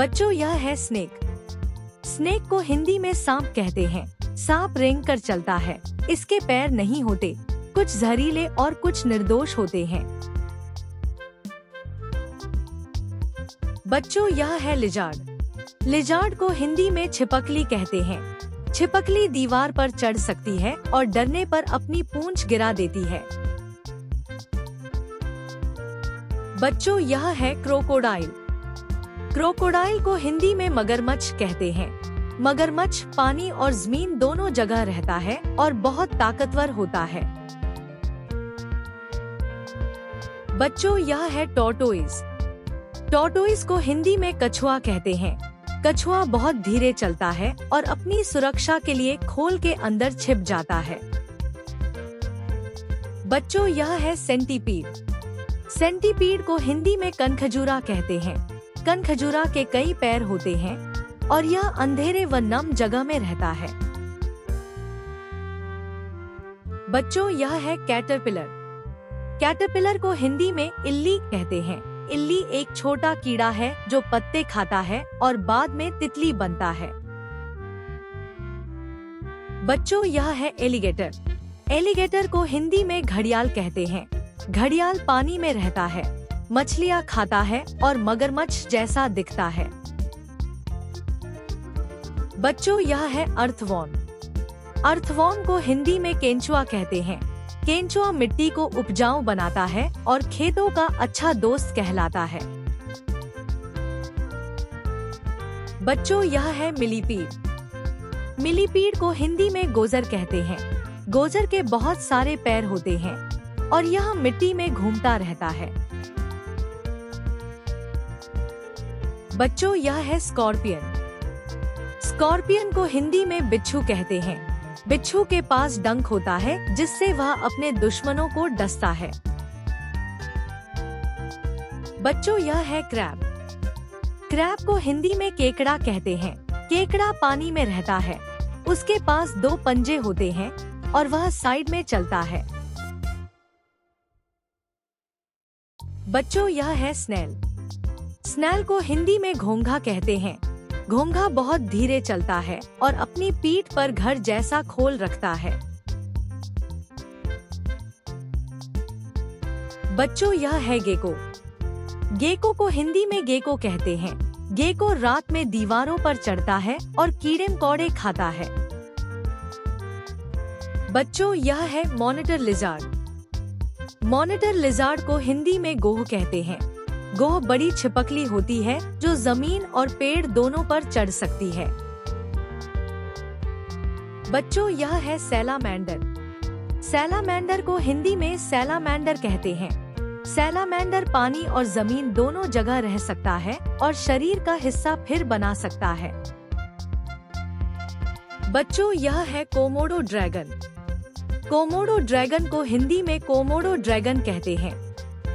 बच्चों यह है स्नेक। स्नेक को हिंदी में सांप कहते हैं। सांप रेंग कर चलता है। इसके पैर नहीं होते, कुछ जहरीले और कुछ निर्दोष होते हैं। बच्चों यह है लिजार्ड। लिजार्ड को हिंदी में छिपकली कहते हैं। छिपकली दीवार पर चढ़ सकती है और डरने पर अपनी पूंछ गिरा देती है। बच्चों यह है क्रोकोडाइल। क्रोकोडाइल को हिंदी में मगरमच्छ कहते हैं। मगरमच्छ पानी और जमीन दोनों जगह रहता है और बहुत ताकतवर होता है। बच्चों यह है टॉर्टोइज। टॉर्टोइज को हिंदी में कछुआ कहते हैं। कछुआ बहुत धीरे चलता है और अपनी सुरक्षा के लिए खोल के अंदर छिप जाता है। बच्चों यह है सेंटीपीड। सेंटीपीड को हिंदी में कनखजूरा कहते हैं। कनखजूरा के कई पैर होते हैं और यह अंधेरे व नम जगह में रहता है। बच्चों यह है कैटरपिलर। कैटरपिलर को हिंदी में इल्ली कहते हैं। इल्ली एक छोटा कीड़ा है जो पत्ते खाता है और बाद में तितली बनता है। बच्चों यह है एलिगेटर। एलिगेटर को हिंदी में घड़ियाल कहते हैं। घड़ियाल पानी में रहता है, मछलियाँ खाता है और मगरमच्छ जैसा दिखता है। बच्चों यह है अर्थवॉर्म। अर्थवॉर्म को हिंदी में केंचुआ कहते हैं। केंचुआ मिट्टी को उपजाऊ बनाता है और खेतों का अच्छा दोस्त कहलाता है। बच्चों यह है मिलीपीड। मिलीपीड को हिंदी में गोजर कहते हैं। गोजर के बहुत सारे पैर होते हैं और यह मिट्टी में घूमता रहता है। बच्चों यह है स्कॉर्पियन। स्कॉर्पियन को हिंदी में बिच्छू कहते हैं। बिच्छू के पास डंक होता है जिससे वह अपने दुश्मनों को डसता है। बच्चों यह है क्रैब। क्रैब को हिंदी में केकड़ा कहते हैं। केकड़ा पानी में रहता है। उसके पास 2 पंजे होते हैं और वह साइड में चलता है। बच्चों यह है स्नेल। स्नेल को हिंदी में घोंघा कहते हैं। घोंघा बहुत धीरे चलता है और अपनी पीठ पर घर जैसा खोल रखता है। बच्चों यह है गेको। गेको को हिंदी में गेको कहते हैं। गेको रात में दीवारों पर चढ़ता है और कीड़े मकोड़े खाता है। बच्चों यह है मॉनिटर लिजार्ड। मॉनिटर लिजार्ड को हिंदी में गोह कहते हैं। गोह बड़ी छिपकली होती है जो जमीन और पेड़ दोनों पर चढ़ सकती है। बच्चों यह है सैलामेंडर। सैलामेंडर को हिंदी में सैलामेंडर कहते हैं। सैलामेंडर पानी और जमीन दोनों जगह रह सकता है और शरीर का हिस्सा फिर बना सकता है। बच्चों यह है कोमोडो ड्रैगन। कोमोडो ड्रैगन को हिंदी में कोमोडो ड्रैगन कहते हैं।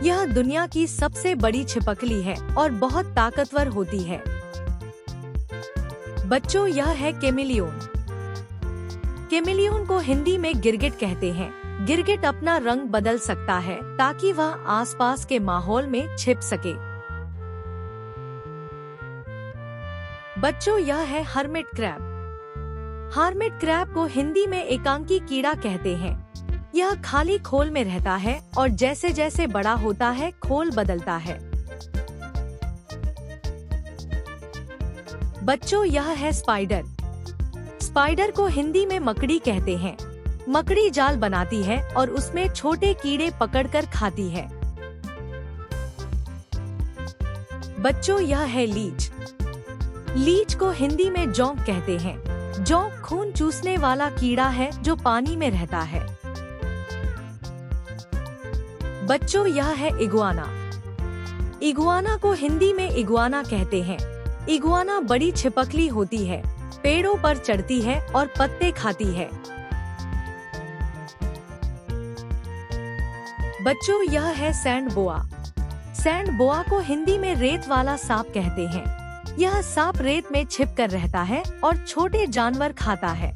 यह दुनिया की सबसे बड़ी छिपकली है और बहुत ताकतवर होती है। बच्चों यह है कैमेलियन। कैमेलियन को हिंदी में गिरगिट कहते हैं। गिरगिट अपना रंग बदल सकता है ताकि वह आसपास के माहौल में छिप सके। बच्चों यह है हर्मिट क्रैब। हर्मिट क्रैब को हिंदी में एकांकी कीड़ा कहते हैं। यह खाली खोल में रहता है और जैसे जैसे बड़ा होता है खोल बदलता है। बच्चों यह है स्पाइडर। स्पाइडर को हिंदी में मकड़ी कहते हैं। मकड़ी जाल बनाती है और उसमें छोटे कीड़े पकड़कर खाती है। बच्चों यह है लीच। लीच को हिंदी में जोंक कहते हैं। जोंक खून चूसने वाला कीड़ा है जो पानी में रहता है। बच्चों यह है इगुआना। इगुआना को हिंदी में इगुआना कहते हैं। इगुआना बड़ी छिपकली होती है, पेड़ों पर चढ़ती है और पत्ते खाती है। बच्चों यह है सैंड बोआ। सैंड बोआ को हिंदी में रेत वाला सांप कहते हैं। यह सांप रेत में छिपकर रहता है और छोटे जानवर खाता है।